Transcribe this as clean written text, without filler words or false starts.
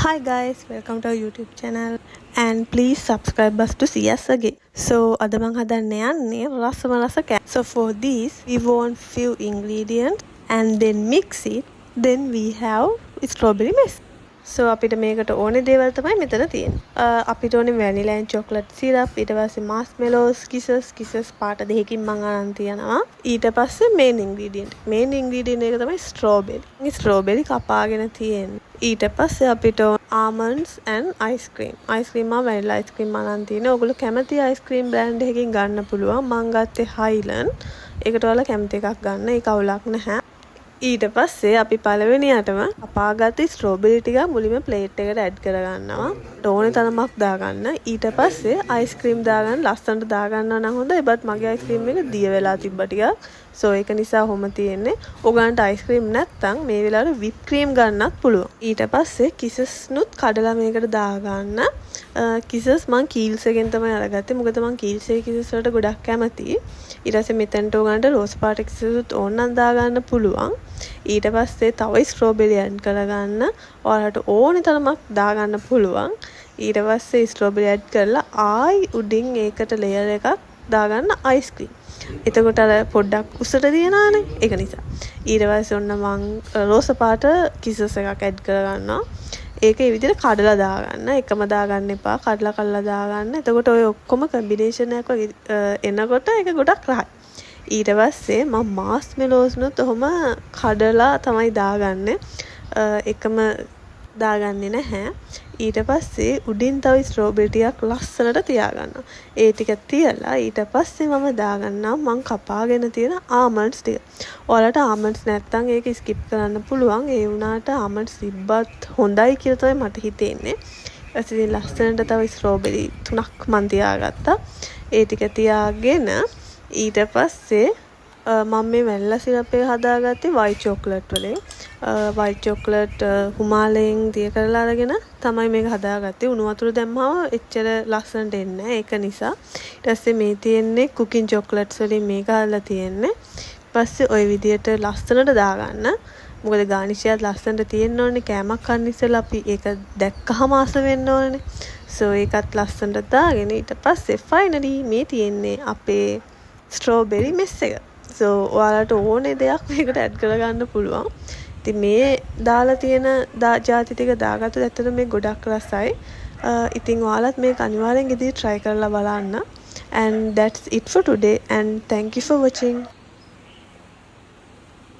Hi guys, welcome to our YouTube channel and please subscribe us to see us again. So අද මං හදන්න යන්නේ රසම රස කෑම. So for this we want few ingredients and then mix it. Then we have strawberry mess. So අපිට මේකට ඕනේ දේවල් තමයි මෙතන තියෙන්නේ. අපිට ඕනේ vanilla and chocolate syrup, ඊට පස්සේ marshmallows, kisses පාට දෙකකින් මං අරන් තියනවා. ඊට පස්සේ main ingredient එක තමයි strawberry. මේ strawberry කපාගෙන තියෙන්නේ. ඊට පස්සේ අපිට almonds and ice cream. ice cream මම vanilla ice cream අරන් තියෙනවා. ඔයගොල්ලෝ කැමති ice cream brand එකකින් ගන්න පුළුවන්. මං ගත්තේ Highland. ඒකට ඔයාලා කැමති එකක් ගන්න. ඒක අවුලක් නැහැ. ඊට පස්සේ අපි පළවෙනියටම කපාගත්ත ස්ට්‍රෝබෙරි ටික මුලින්ම ප්ලේට් එකට ඇඩ් කරගන්නවා. ඕනේ තරමක් දාගන්න. ඊට පස්සේ අයිස්ක්‍රීම් දාගන්න ලස්සනට දාගන්නවා නම් හොඳයි. ඒවත් මගේ අයිස්ක්‍රීම් එක දිය වෙලා තිබ්බා ටිකක්. සෝ ඒක නිසා ඔහොම තියෙන්නේ. ඔයගලන්ට අයිස්ක්‍රීම් නැත්තම් මේ වෙලාවට විප් ක්‍රීම් ගන්නත් පුළුවන්. ඊට පස්සේ කිසස් නුත් කඩලා මේකට දාගන්න. කිසස් මං කීල්ස් එකෙන් තමයි අරගත්තේ. මොකද මං කීල්ස් එකේ කිසස් වලට ගොඩක් කැමතියි. ඊට පස්සේ මෙතනට ඔයගලන්ට රෝස් පාට කිසස් උත් ඕනනම් දාගන්න පුළුවන්. ඊට පස්සේ තව ස්ට්‍රෝබෙරි ඇඩ් කරගන්න. ඔයාලට ඕනේ තරමක් දාගන්න පුළුවන්. ඊට පස්සේ ස්ට්‍රෝබෙරි ඇඩ් කරලා ආයි උඩින් ඒකට ලේයර් එකක් දාගන්න අයිස්ක්‍රීම්. එතකොට අර පොඩ්ඩක් උසට තියනවානේ. ඒක නිසා. ඊට පස්සේ ඔන්න මං රෝස පාට කිසස් එකක් ඇඩ් කරගන්නවා. ඒක ඒ විදිහට කඩලා දාගන්න. එකම දාගන්න එපා. කඩලා දාගන්න. එතකොට ඔය ඔක්කොම කම්බිනේෂන් එකක් වගේ එනකොට ඒක ගොඩක් රහයි. ඊට පස්සේ මම මාස්මෙලෝස් නුත් ඔහොම කඩලා තමයි දාගන්නේ. එකම දාගන්නේ නැහැ. ඊට පස්සේ උඩින් තව ස්ට්‍රෝබෙරි ටිකක් ලස්සනට තියාගන්නවා. ඒ ටික තියලා ඊට පස්සේ මම දාගන්නවා මං කපාගෙන තියෙන ආමන්ඩ්ස් ටික. ඔයාලට ආමන්ඩ්ස් නැත්තම් ඒක ස්කිප් කරන්න පුළුවන්. ඒ වුණාට ආමන්ඩ්ස් තිබ්බත් හොඳයි කියලා තමයි මට හිතෙන්නේ. ඊට ලස්සනට තව ස්ට්‍රෝබෙරි 3ක් මං තියාගත්තා. ඒ ටික තියාගෙන ඊට පස්සේ මම මේ වැනිලා සිරප් එක හදාගත්තේ white chocolate වලින්. white chocolate හුමාලෙන් දිය කරලා අරගෙන තමයි මේක හදාගත්තේ. උණු වතුර දැම්මම එච්චර ලස්සනට එන්නේ නැහැ. ඒක නිසා. ඊට පස්සේ මේ තියෙන්නේ cooking chocolates වලින් මේක හදලා තියෙන්නේ. ඊට පස්සේ ওই විදියට ලස්සනට දාගන්න. මොකද garnish එකත් ලස්සනට තියෙන්න ඕනේ. කෑමක් කන්න ඉස්සෙල්ලා අපි ඒක දැක්කහම ආස වෙන්න ඕනේ. so ඒකත් ලස්සනට දාගෙන ඊට පස්සේ finally මේ තියෙන්නේ අපේ ස්ට්‍රෝබෙරි මෙස් එක. so ඔයාලට ඕනේ දෙයක් මේකට ඇඩ් කරගන්න පුළුවන්. ඉතින් මේ දාලා තියෙන ජාති ටික දාගත්තොත් ඇත්තට මේ ගොඩක් රසයි. ඉතින් ඔයාලත් මේක අනිවාර්යෙන් ඉදිරි try කරලා බලන්න. and that's it for today and thank you for watching.